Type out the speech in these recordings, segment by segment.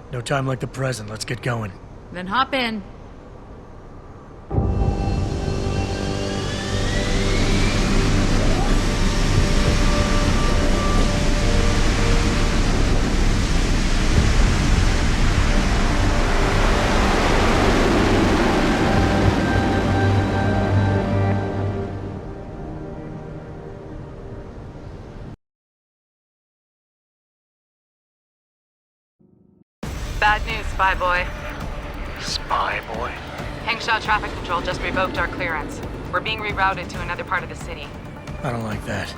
No time like the present. Let's get going. Then hop in. Bad news, Spy Boy. Spy boy? Hengsha Traffic Control just revoked our clearance. We're being rerouted to another part of the city. I don't like that.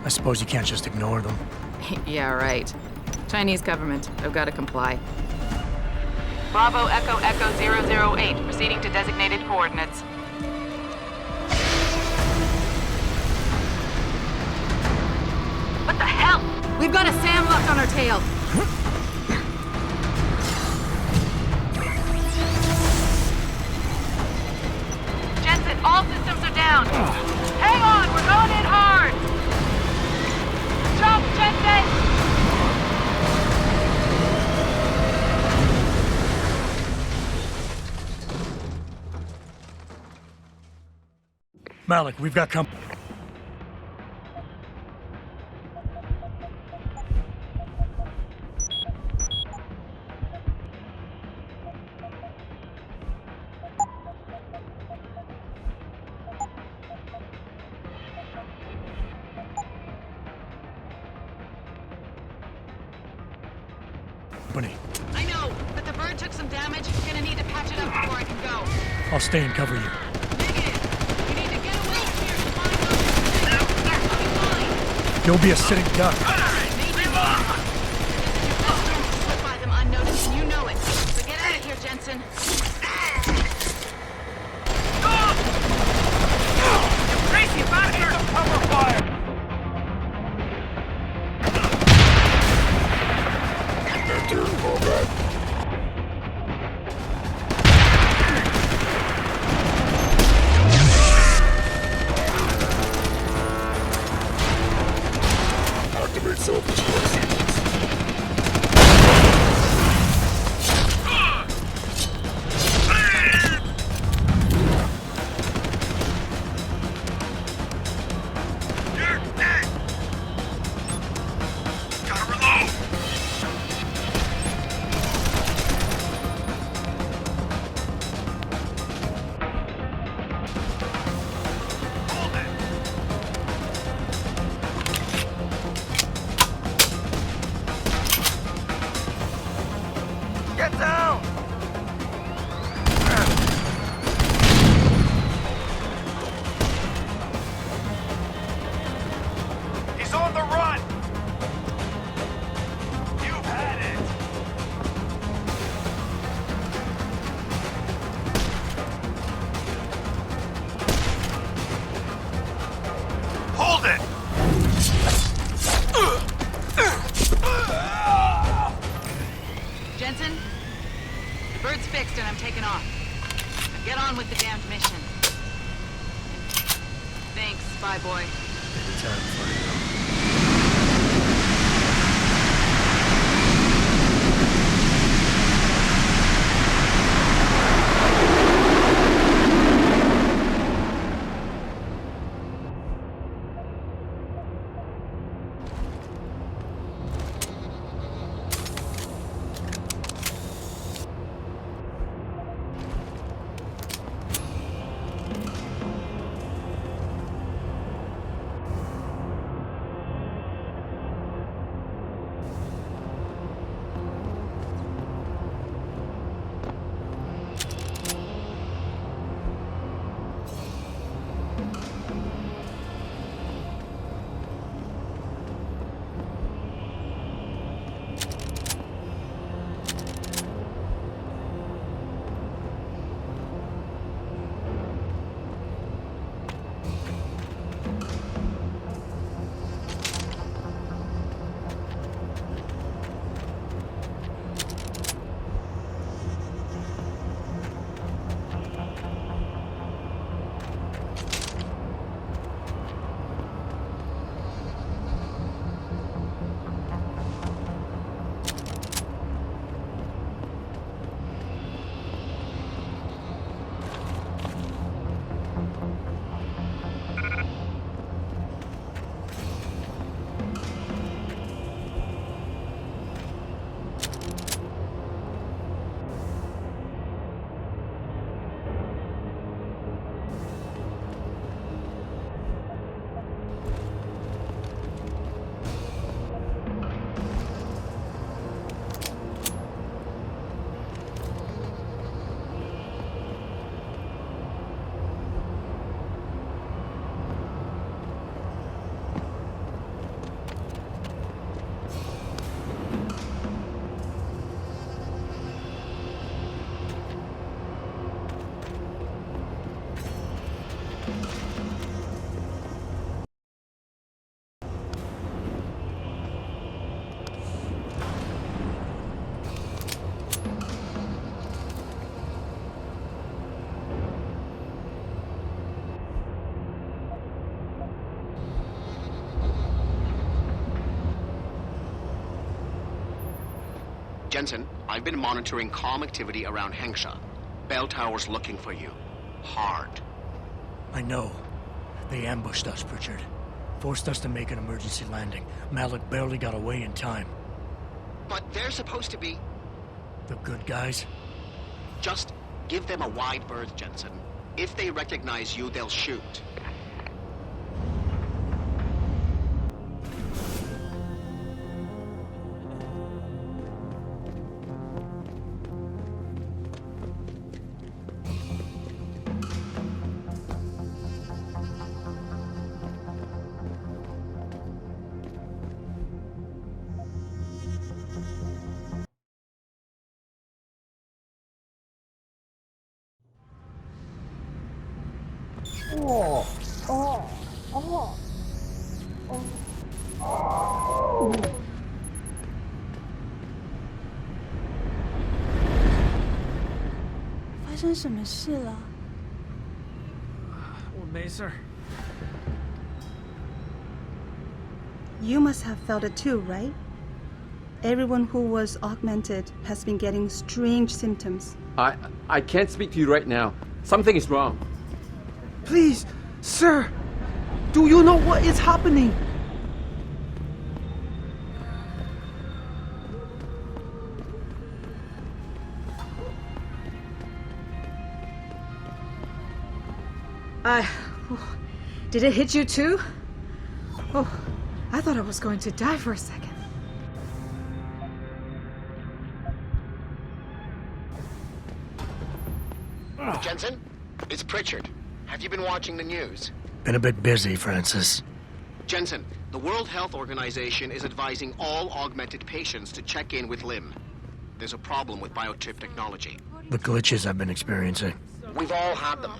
I suppose you can't just ignore them. Yeah, right. Chinese government. I've got to comply. Bravo Echo Echo 008, proceeding to designated coordinates. What the hell? We've got a SAM locked on our tail. Jensen, all systems are down. Hang on, we're going in hard. Jump, Jensen! Malik, we've got company. I know, but the bird took some damage. Gonna need to patch it up before I can go. I'll stay and cover you. Negative. You need to get away from here to find those. You'll be a sitting duck. Maybe more. Your best chance to slip by them unnoticed, and you know it. So get out of here, Jensen. Crazy bastard! Cover fire! Activate self-destruct. Jensen, I've been monitoring comm activity around Hengsha. Belltower's looking for you. Hard. I know. They ambushed us, Pritchard. Forced us to make an emergency landing. Malik barely got away in time. But they're supposed to be... The good guys? Just give them a wide berth, Jensen. If they recognize you, they'll shoot. Oh. 发生什么事了？我没事儿。 You must have felt it too, right? Everyone who was augmented has been getting strange symptoms. I can't speak to you right now. Something is wrong. Please, sir, do you know what is happening? Did it hit you too? Oh, I thought I was going to die for a second. Jensen, it's Pritchard. Have you been watching the news? Been a bit busy, Francis. Jensen, the World Health Organization is advising all augmented patients to check in with Lim. There's a problem with biochip technology. The glitches I've been experiencing. We've all had them.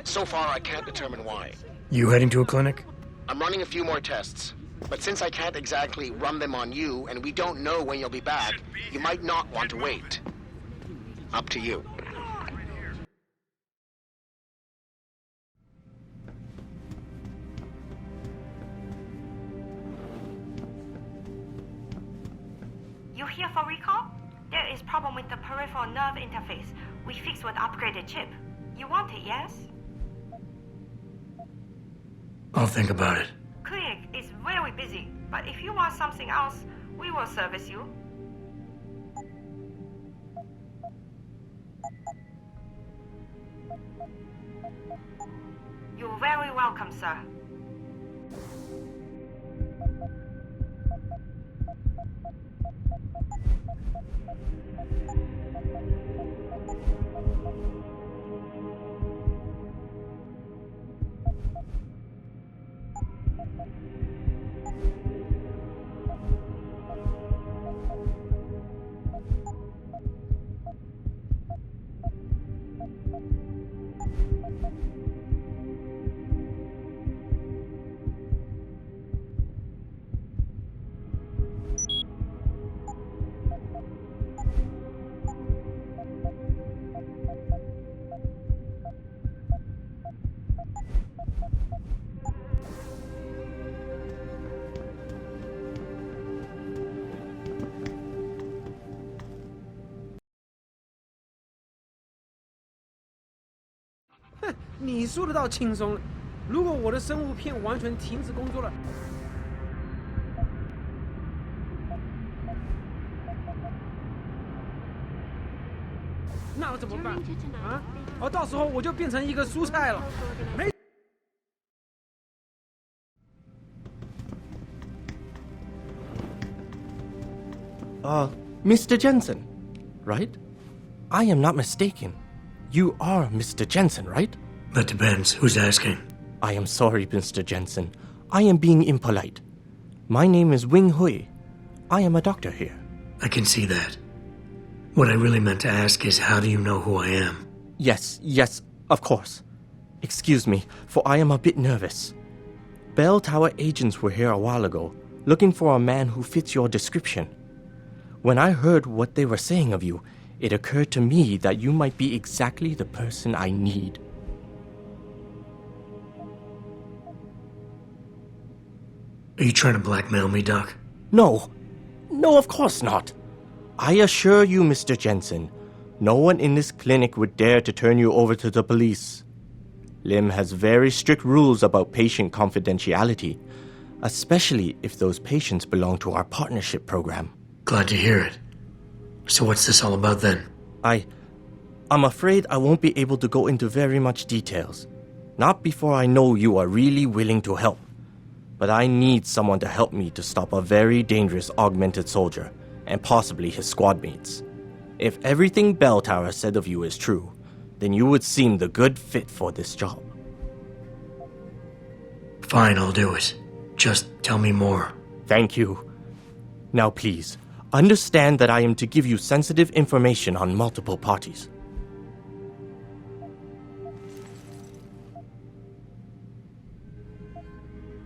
So far, I can't determine why. You heading to a clinic? I'm running a few more tests. But since I can't exactly run them on you, and we don't know when you'll be back, you might not want to wait. Up to you. You here for recall? There is problem with the peripheral nerve interface. We fixed with upgraded chip. You want it, yes? I'll think about it. Clinic is very busy, but if you want something else, we will service you. You're very welcome, sir. "哼，你说的倒轻松了。如果我的生物片完全停止工作了，那我怎么办？啊？到时候我就变成一个蔬菜了。没。Mr. Jensen, right? I am not mistaken. You are Mr. Jensen, right? That depends. Who's asking? I am sorry, Mr. Jensen. I am being impolite. My name is Wing Hui. I am a doctor here. I can see that. What I really meant to ask is, how do you know who I am? Yes, of course. Excuse me, for I am a bit nervous. Bell Tower agents were here a while ago, looking for a man who fits your description. When I heard what they were saying of you, it occurred to me that you might be exactly the person I need. Are you trying to blackmail me, Doc? No, of course not. I assure you, Mr. Jensen, no one in this clinic would dare to turn you over to the police. Lim has very strict rules about patient confidentiality, especially if those patients belong to our partnership program. Glad to hear it. So what's this all about then? I'm afraid I won't be able to go into very much details. Not before I know you are really willing to help. But I need someone to help me to stop a very dangerous augmented soldier, and possibly his squad mates. If everything Belltower said of you is true, then you would seem the good fit for this job. Fine, I'll do it. Just tell me more. Thank you. Now please, understand that I am to give you sensitive information on multiple parties.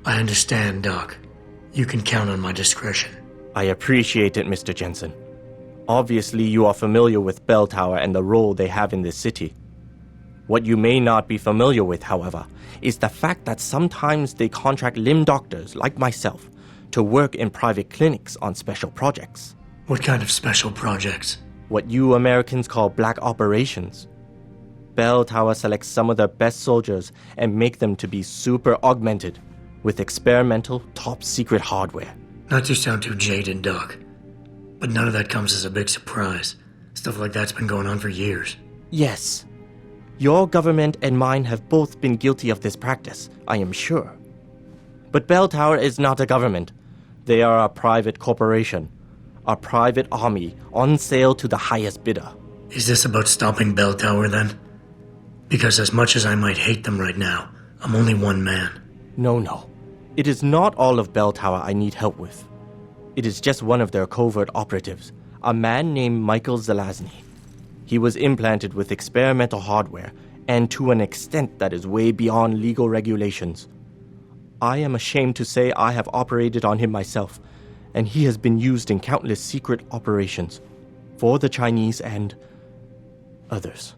I understand, Doc. You can count on my discretion. I appreciate it, Mr. Jensen. Obviously, you are familiar with Belltower and the role they have in this city. What you may not be familiar with, however, is the fact that sometimes they contract limb doctors like myself to work in private clinics on special projects. What kind of special projects? What you Americans call black operations. Belltower selects some of their best soldiers and make them to be super augmented with experimental, top-secret hardware. Not to sound too jaded, Doc, but none of that comes as a big surprise. Stuff like that's been going on for years. Yes. Your government and mine have both been guilty of this practice, I am sure. But Belltower is not a government. They are a private corporation. A private army on sale to the highest bidder. Is this about stopping Belltower then? Because as much as I might hate them right now, I'm only one man. No. It is not all of Belltower I need help with. It is just one of their covert operatives, a man named Michael Zelazny. He was implanted with experimental hardware, and to an extent that is way beyond legal regulations. I am ashamed to say I have operated on him myself, and he has been used in countless secret operations for the Chinese and others.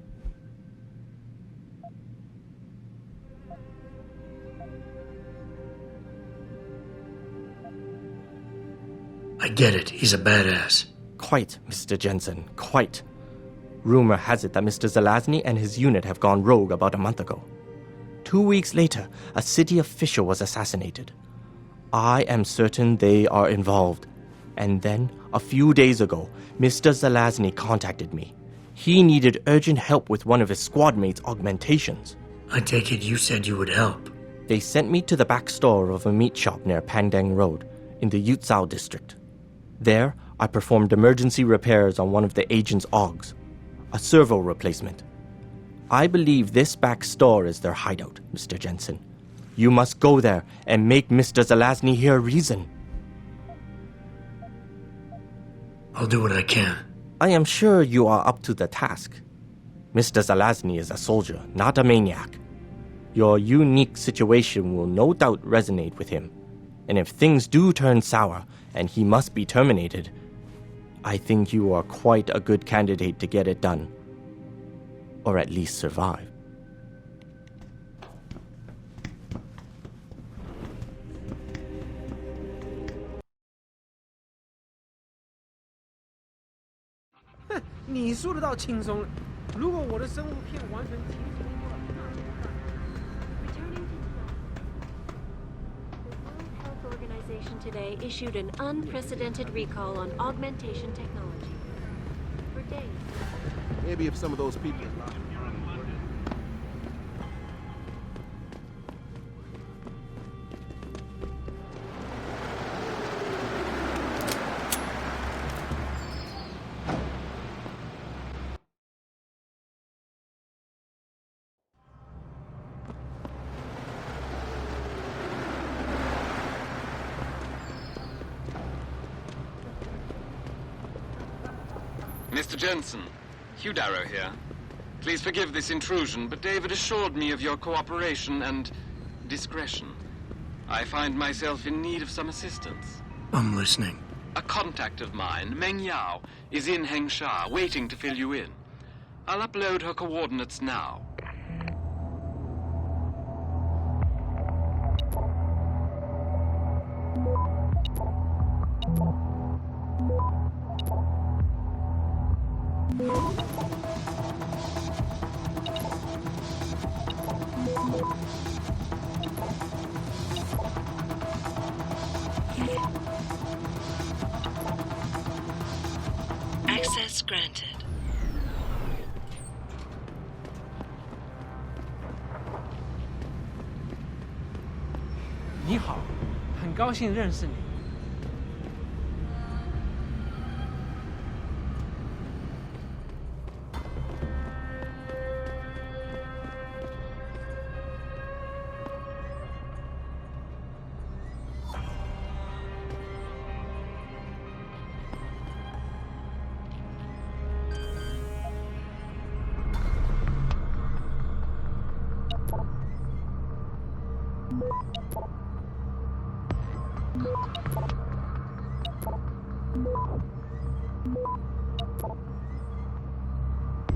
I get it, he's a badass. Quite, Mr. Jensen, quite. Rumor has it that Mr. Zelazny and his unit have gone rogue about a month ago. 2 weeks later, a city official was assassinated. I am certain they are involved. And then, a few days ago, Mr. Zelazny contacted me. He needed urgent help with one of his squad mates' augmentations. I take it you said you would help. They sent me to the back store of a meat shop near Pandang Road, in the Yutzao district. There, I performed emergency repairs on one of the agent's augs, a servo replacement. I believe this back store is their hideout, Mr. Jensen. You must go there and make Mr. Zelazny hear reason. I'll do what I can. I am sure you are up to the task. Mr. Zelazny is a soldier, not a maniac. Your unique situation will no doubt resonate with him. And if things do turn sour and he must be terminated, I think you are quite a good candidate to get it done. Or at least survive.你说得到轻松了。如果我的生物片完全提出了。 Organization today issued an unprecedented recall on augmentation technology. For days. Maybe if some of those people... Mr. Jensen, Hugh Darrow here. Please forgive this intrusion, but David assured me of your cooperation and discretion. I find myself in need of some assistance. I'm listening. A contact of mine, Meng Yao, is in Hengsha, waiting to fill you in. I'll upload her coordinates now. Access granted. 你好，很高兴认识你。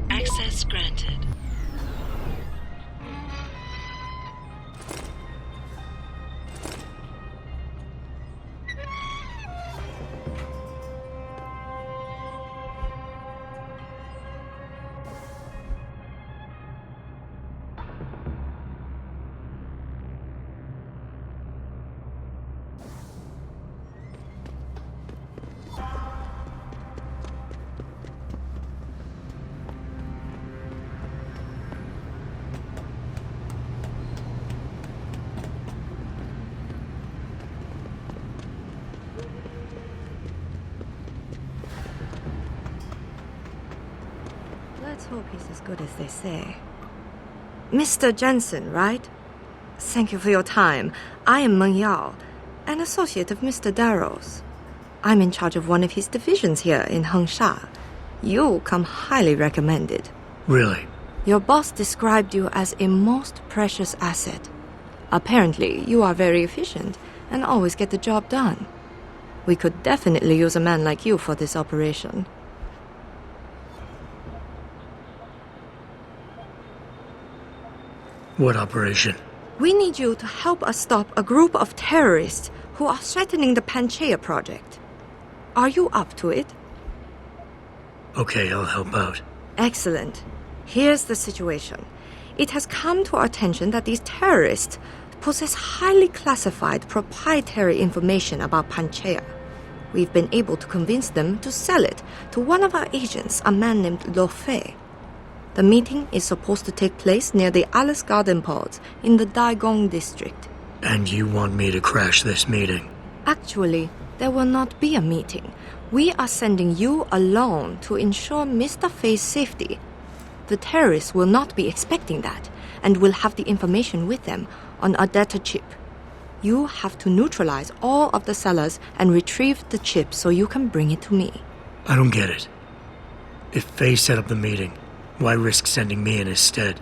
Access granted. Let's hope he's as good as they say. Mr. Jensen, right? Thank you for your time. I am Meng Yao, an associate of Mr. Darrow's. I'm in charge of one of his divisions here in Hengsha. You come highly recommended. Really? Your boss described you as a most precious asset. Apparently, you are very efficient and always get the job done. We could definitely use a man like you for this operation. What operation? We need you to help us stop a group of terrorists who are threatening the Panchaea project. Are you up to it? Okay, I'll help out. Excellent. Here's the situation. It has come to our attention that these terrorists possess highly classified proprietary information about Panchaea. We've been able to convince them to sell it to one of our agents, a man named Lo Fei. The meeting is supposed to take place near the Alice Garden pods in the Daigong district. And you want me to crash this meeting? Actually, there will not be a meeting. We are sending you alone to ensure Mr. Fei's safety. The terrorists will not be expecting that and will have the information with them on a data chip. You have to neutralize all of the sellers and retrieve the chip so you can bring it to me. I don't get it. If Fei set up the meeting, why risk sending me in his stead?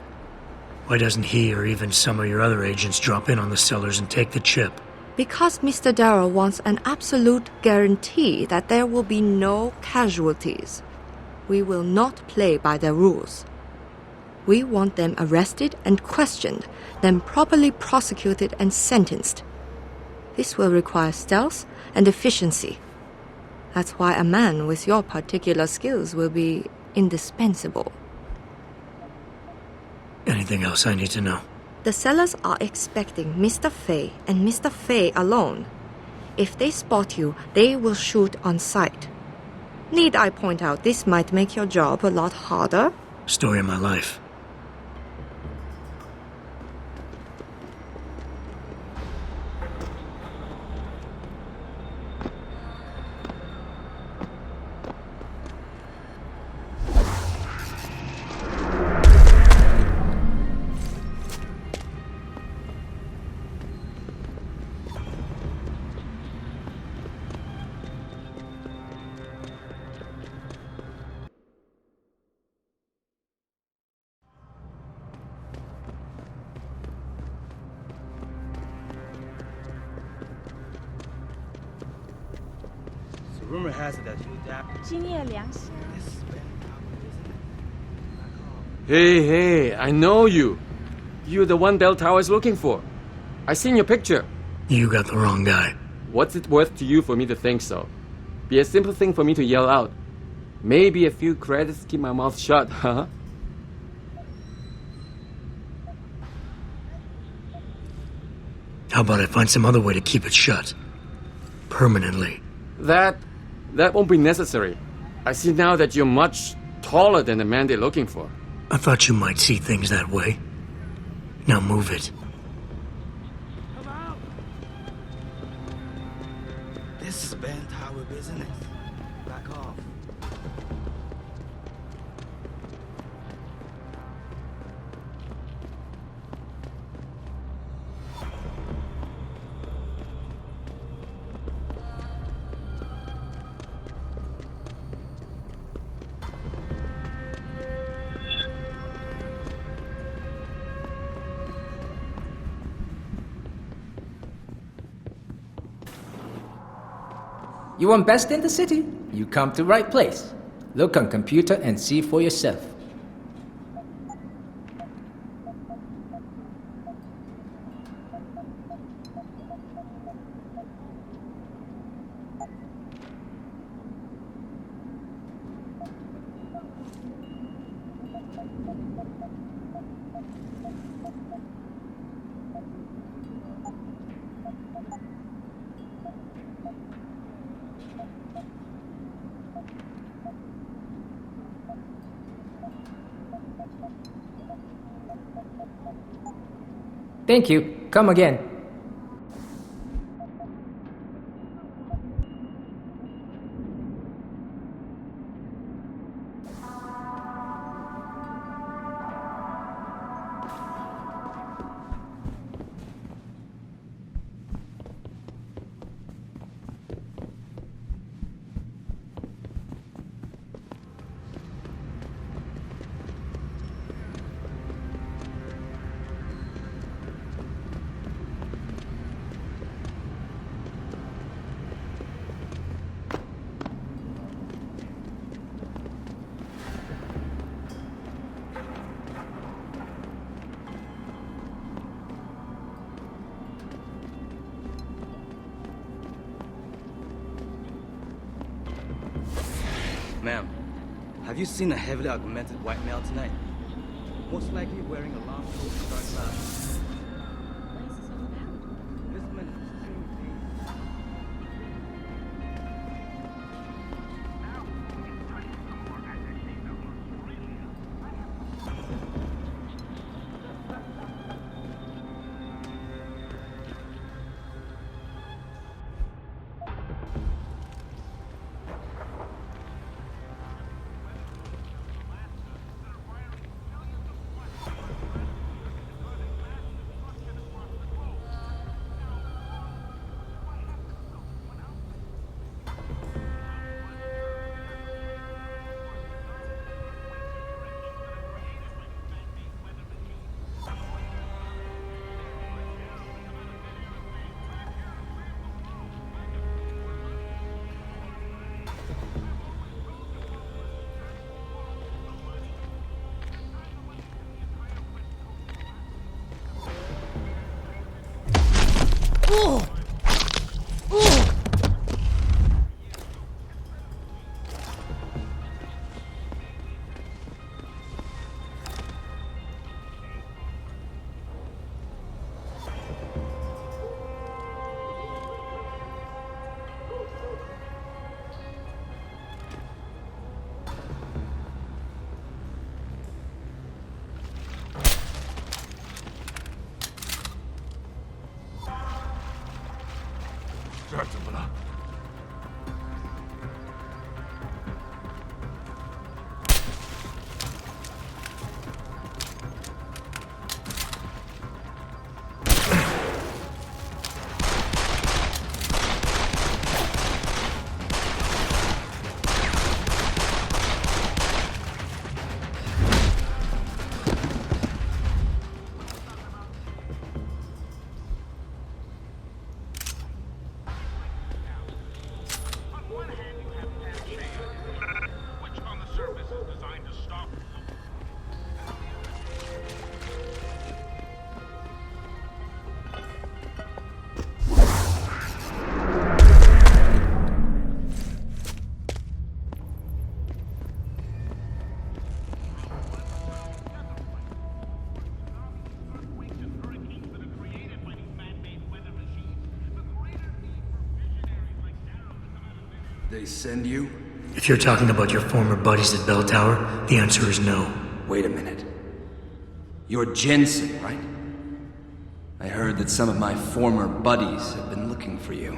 Why doesn't he or even some of your other agents drop in on the sellers and take the chip? Because Mr. Darrow wants an absolute guarantee that there will be no casualties. We will not play by their rules. We want them arrested and questioned, then properly prosecuted and sentenced. This will require stealth and efficiency. That's why a man with your particular skills will be indispensable. Anything else I need to know? The sellers are expecting Mr. Fei and Mr. Fei alone. If they spot you, they will shoot on sight. Need I point out this might make your job a lot harder? Story of my life. Rumor has it that Hugh Darrow. Hey, I know you. You're the one Belltower is looking for. I seen your picture. You got the wrong guy. What's it worth to you for me to think so? Be a simple thing for me to yell out. Maybe a few credits keep my mouth shut, huh? How about I find some other way to keep it shut? Permanently. That won't be necessary. I see now that you're much taller than the man they're looking for. I thought you might see things that way. Now move it. This is belltower business. Back off. You want best in the city? You come to right place. Look on computer and see for yourself. Thank you. Come again. Ma'am, have you seen a heavily augmented white male tonight? Most likely wearing a long coat and dark glasses. What is this all about? This man is extremely They send you? If you're talking about your former buddies at Belltower, the answer is no. Wait a minute. You're Jensen, right? I heard that some of my former buddies have been looking for you.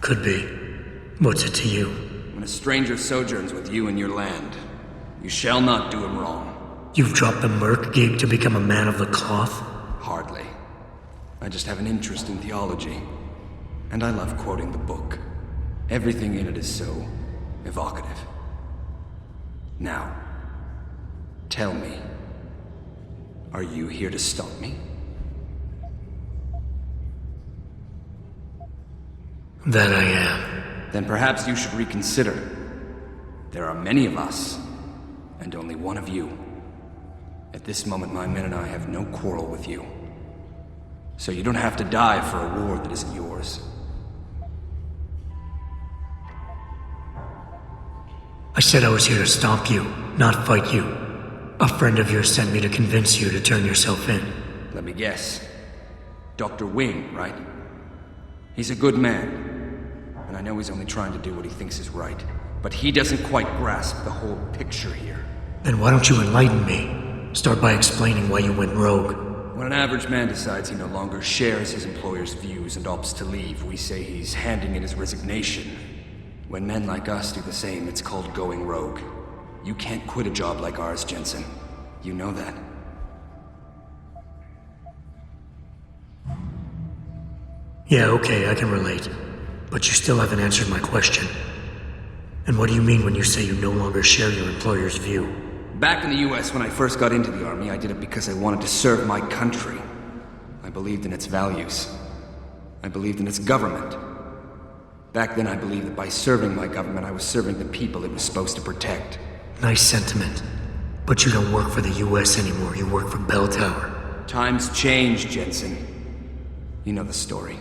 Could be. What's it to you? When a stranger sojourns with you in your land, you shall not do him wrong. You've dropped the merc gig to become a man of the cloth? Hardly. I just have an interest in theology. And I love quoting the book. Everything in it is so evocative. Now, tell me, are you here to stop me? That I am. Then perhaps you should reconsider. There are many of us, and only one of you. At this moment, my men and I have no quarrel with you. So you don't have to die for a war that isn't yours. I said I was here to stop you, not fight you. A friend of yours sent me to convince you to turn yourself in. Let me guess. Dr. Wing, right? He's a good man. And I know he's only trying to do what he thinks is right. But he doesn't quite grasp the whole picture here. Then why don't you enlighten me? Start by explaining why you went rogue. When an average man decides he no longer shares his employer's views and opts to leave, we say he's handing in his resignation. When men like us do the same, it's called going rogue. You can't quit a job like ours, Jensen. You know that. Yeah, okay, I can relate. But you still haven't answered my question. And what do you mean when you say you no longer share your employer's view? Back in the US, when I first got into the Army, I did it because I wanted to serve my country. I believed in its values. I believed in its government. Back then, I believed that by serving my government, I was serving the people it was supposed to protect. Nice sentiment. But you don't work for the US anymore, you work for Belltower. Times change, Jensen. You know the story.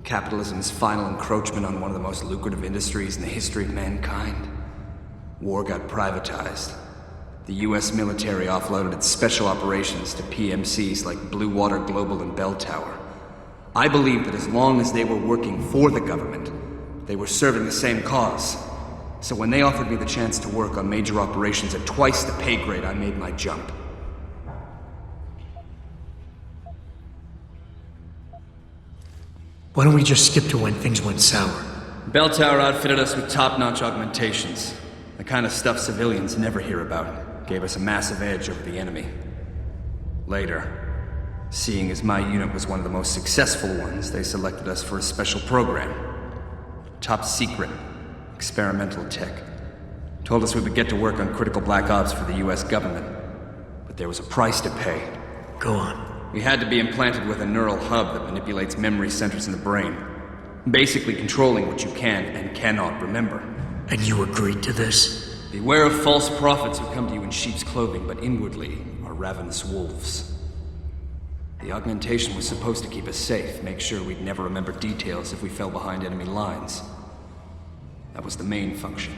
Capitalism's final encroachment on one of the most lucrative industries in the history of mankind. War got privatized. The US military offloaded its special operations to PMCs like Blue Water Global and Belltower. I believed that as long as they were working for the government, they were serving the same cause. So when they offered me the chance to work on major operations at twice the pay grade, I made my jump. Why don't we just skip to when things went sour? Belltower outfitted us with top-notch augmentations. The kind of stuff civilians never hear about. Gave us a massive edge over the enemy. Later, seeing as my unit was one of the most successful ones, they selected us for a special program. Top secret, experimental tech. Told us we would get to work on critical black ops for the US government. But there was a price to pay. Go on. We had to be implanted with a neural hub that manipulates memory centers in the brain. Basically controlling what you can and cannot remember. And you agreed to this? Beware of false prophets who come to you in sheep's clothing, but inwardly are ravenous wolves. The augmentation was supposed to keep us safe, make sure we'd never remember details if we fell behind enemy lines. That was the main function.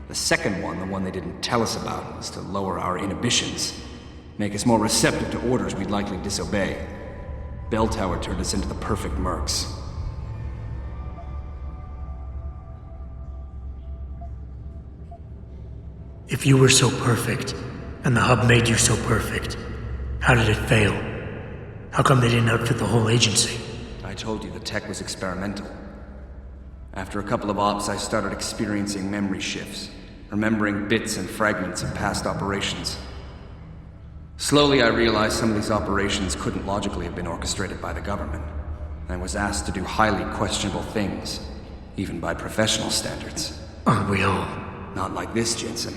The second one, the one they didn't tell us about, was to lower our inhibitions. Make us more receptive to orders we'd likely disobey. Belltower turned us into the perfect mercs. If you were so perfect, and the hub made you so perfect, how did it fail? How come they didn't outfit the whole agency? I told you the tech was experimental. After a couple of ops, I started experiencing memory shifts, remembering bits and fragments of past operations. Slowly, I realized some of these operations couldn't logically have been orchestrated by the government. I was asked to do highly questionable things, even by professional standards. Aren't we all? Not like this, Jensen.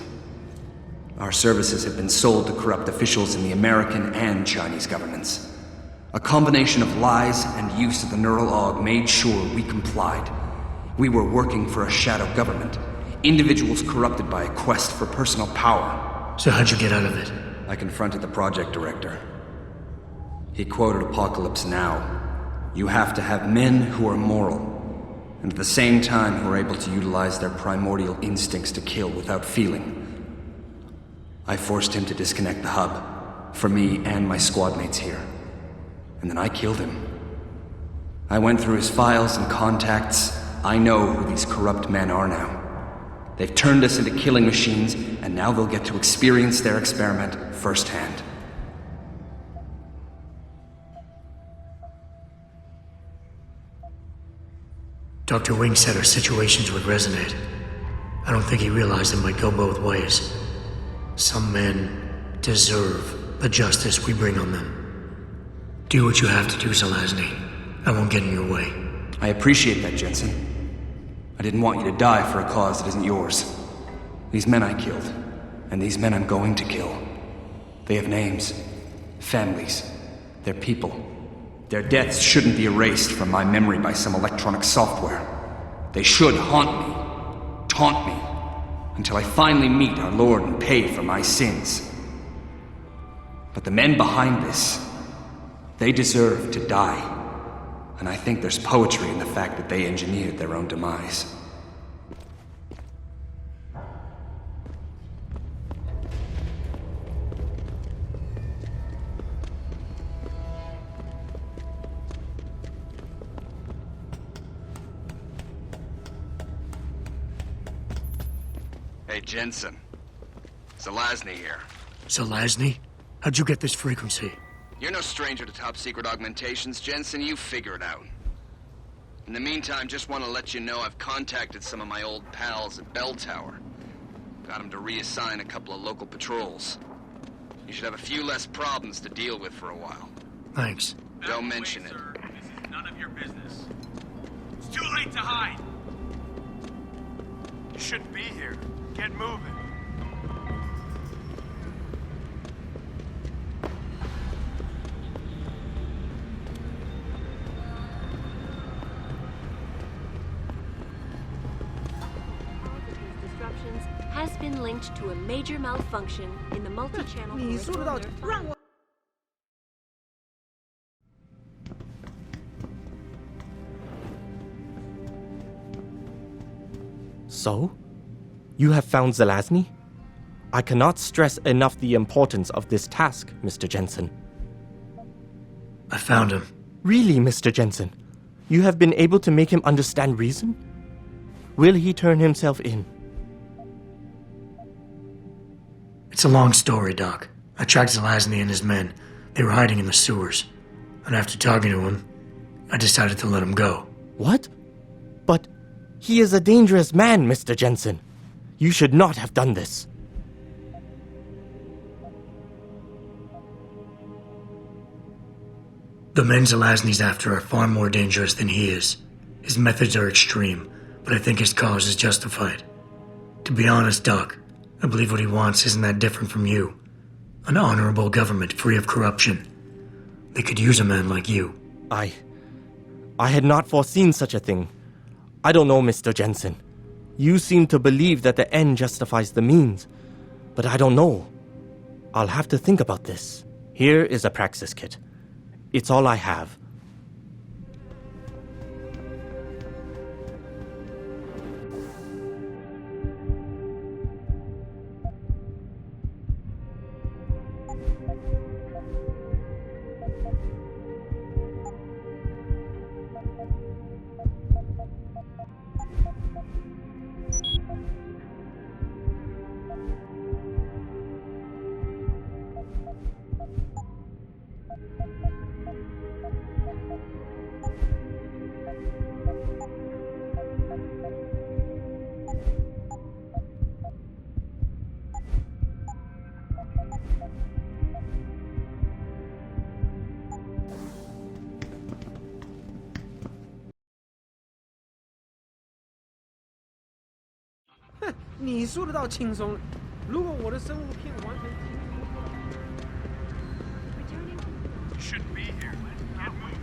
Our services have been sold to corrupt officials in the American and Chinese governments. A combination of lies and use of the neural aug made sure we complied. We were working for a shadow government. Individuals corrupted by a quest for personal power. So how'd you get out of it? I confronted the project director. He quoted Apocalypse Now. You have to have men who are moral, and at the same time who are able to utilize their primordial instincts to kill without feeling. I forced him to disconnect the hub, for me and my squad mates here. and then I killed him. I went through his files and contacts. I know who these corrupt men are now. They've turned us into killing machines, and now they'll get to experience their experiment firsthand. Dr. Wing said our situations would resonate. I don't think he realized it might go both ways. Some men deserve the justice we bring on them. Do what you have to do, Zelazny. I won't get in your way. I appreciate that, Jensen. I didn't want you to die for a cause that isn't yours. These men I killed, and these men I'm going to kill. They have names, families, they're people. Their deaths shouldn't be erased from my memory by some electronic software. They should haunt me, taunt me, until I finally meet our Lord and pay for my sins. But the men behind this, they deserve to die. And I think there's poetry in the fact that they engineered their own demise. Hey, Jensen. Zelazny here. Zelazny? How'd you get this frequency? You're no stranger to top-secret augmentations, Jensen. You figure it out. In the meantime, just want to let you know I've contacted some of my old pals at Belltower. Got them to reassign a couple of local patrols. You should have a few less problems to deal with for a while. Thanks. Don't mention it. Sir, this is none of your business. It's too late to hide. You shouldn't be here. Get moving. Disruptions has been linked to a major malfunction in the multi-channel horizontal file. So? You have found Zelazny? I cannot stress enough the importance of this task, Mr. Jensen. I found him. Really, Mr. Jensen? You have been able to make him understand reason? Will he turn himself in? It's a long story, Doc. I tracked Zelazny and his men. They were hiding in the sewers. And after talking to him, I decided to let him go. What? But he is a dangerous man, Mr. Jensen. You should not have done this. The men Zelazny's after are far more dangerous than he is. His methods are extreme, but I think his cause is justified. To be honest, Doc, I believe what he wants isn't that different from you. An honorable government free of corruption. They could use a man like you. I had not foreseen such a thing. I don't know, Mr. Jensen. You seem to believe that the end justifies the means, but I don't know. I'll have to think about this. Here is a praxis kit. It's all I have.哼，你说得到轻松。如果我的生物片完全You shouldn't be here. Get moving.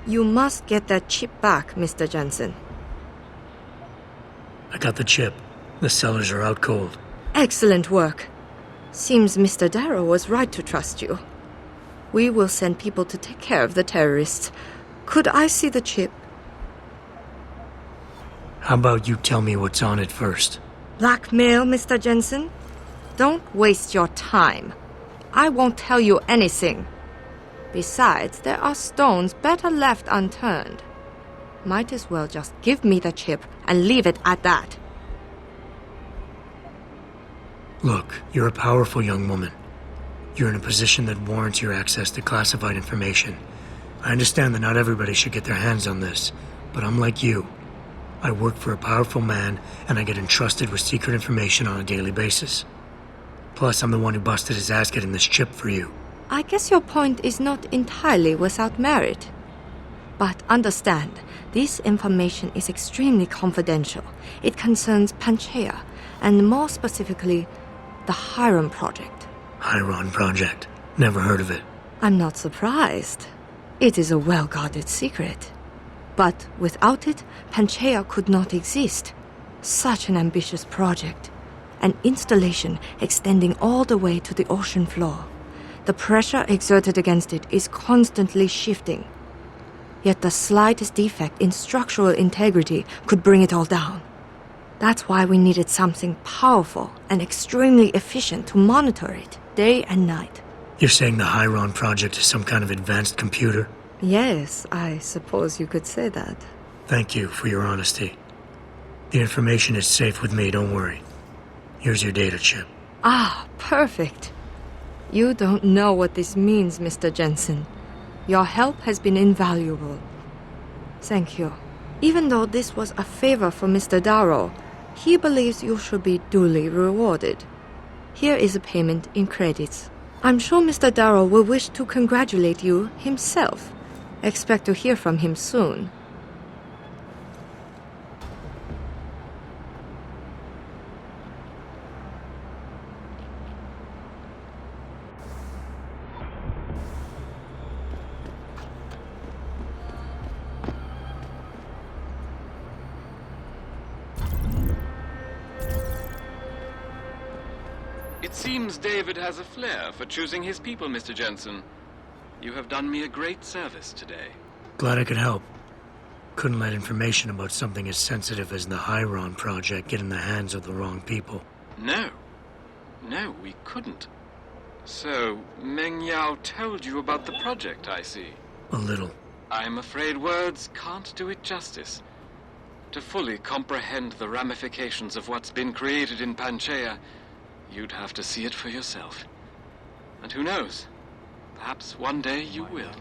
You must get that chip back, Mr. Jensen. I got the chip. The sellers are out cold. Excellent work. Seems Mr. Darrow was right to trust you. We will send people to take care of the terrorists. Could I see the chip? How about you tell me what's on it first? Blackmail, Mr. Jensen? Don't waste your time. I won't tell you anything. Besides, there are stones better left unturned. Might as well just give me the chip and leave it at that. Look, you're a powerful young woman. You're in a position that warrants your access to classified information. I understand that not everybody should get their hands on this, but I'm like you. I work for a powerful man, and I get entrusted with secret information on a daily basis. Plus, I'm the one who busted his ass getting this chip for you. I guess your point is not entirely without merit. But understand, this information is extremely confidential. It concerns Panchaea, and more specifically, the Hiram Project. Hiram Project? Never heard of it. I'm not surprised. It is a well-guarded secret. But without it, Panchaea could not exist. Such an ambitious project. An installation extending all the way to the ocean floor. The pressure exerted against it is constantly shifting. Yet the slightest defect in structural integrity could bring it all down. That's why we needed something powerful and extremely efficient to monitor it, day and night. You're saying the Hiram Project is some kind of advanced computer? Yes, I suppose you could say that. Thank you for your honesty. The information is safe with me, don't worry. Here's your data chip. Ah, perfect. You don't know what this means, Mr. Jensen. Your help has been invaluable. Thank you. Even though this was a favor for Mr. Darrow, he believes you should be duly rewarded. Here is a payment in credits. I'm sure Mr. Darrow will wish to congratulate you himself. Expect to hear from him soon. It seems David has a flair for choosing his people, Mr. Jensen. You have done me a great service today. Glad I could help. Couldn't let information about something as sensitive as the Hiram Project get in the hands of the wrong people. No. No, we couldn't. So, Meng Yao told you about the project, I see. A little. I'm afraid words can't do it justice. To fully comprehend the ramifications of what's been created in Panchaea, you'd have to see it for yourself. And who knows? Perhaps one day you will.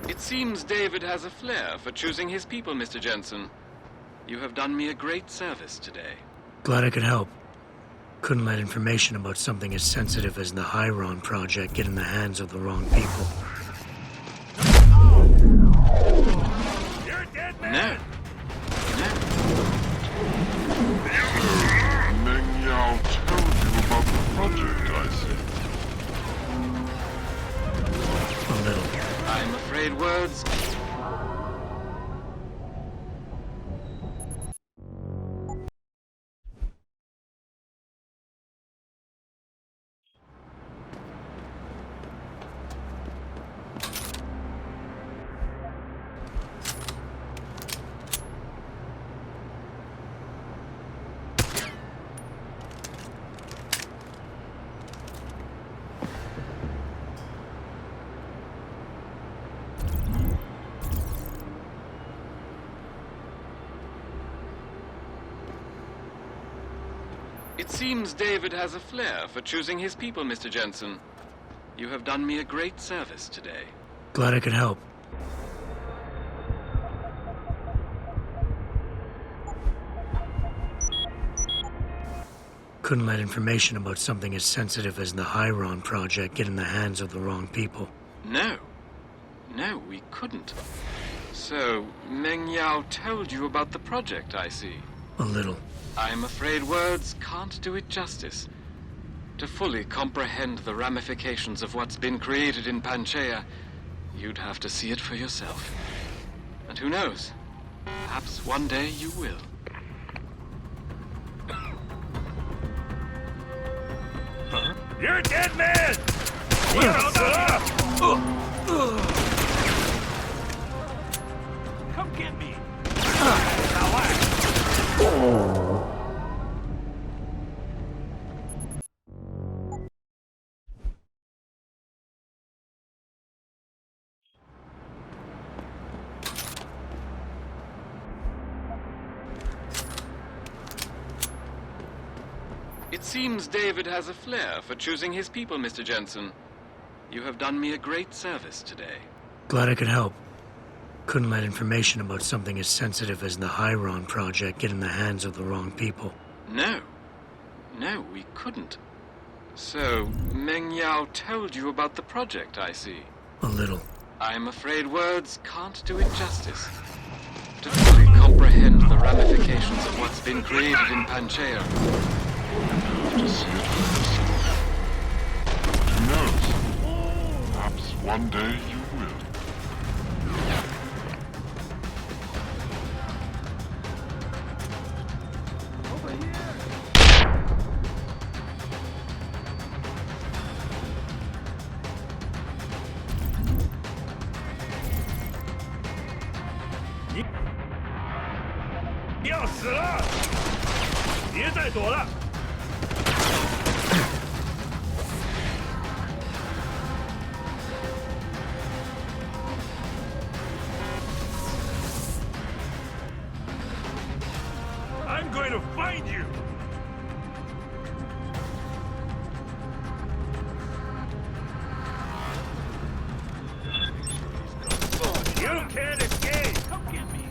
It seems David has a flair for choosing his people, Mr. Jensen. You have done me a great service today. Glad I could help. Couldn't let information about something as sensitive as the Hiram Project get in the hands of the wrong people. You're dead, man. No. Meng Yao told you about the project, I see. A little. I'm afraid words... It seems David has a flair for choosing his people, Mr. Jensen. You have done me a great service today. Glad I could help. Couldn't let information about something as sensitive as the Hyron project get in the hands of the wrong people. No. No, we couldn't. So, Meng Yao told you about the project, I see. A little. I'm afraid words can't do it justice. To fully comprehend the ramifications of what's been created in Panchaea, you'd have to see it for yourself. And who knows? Perhaps one day you will. You're a dead man! Come get me! It seems David has a flair for choosing his people, Mr. Jensen. You have done me a great service today. Glad I could help. Couldn't let information about something as sensitive as the Hyron project get in the hands of the wrong people. No. No, we couldn't. So, Meng Yao told you about the project, I see. A little. I'm afraid words can't do it justice. To fully comprehend the ramifications of what's been created in Panchaea. To see it for yourself. Who knows? Perhaps one day you will. Over here! 你要死了！别再躲了！ I'm going to find you! You can't escape! Come get me!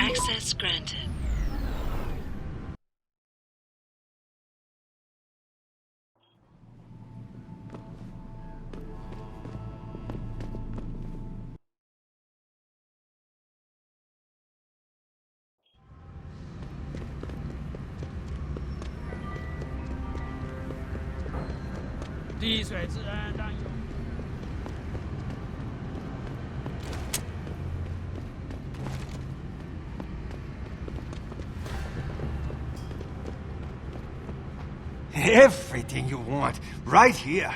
Access granted. Everything you want, right here.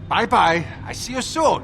Bye-bye. I see you soon.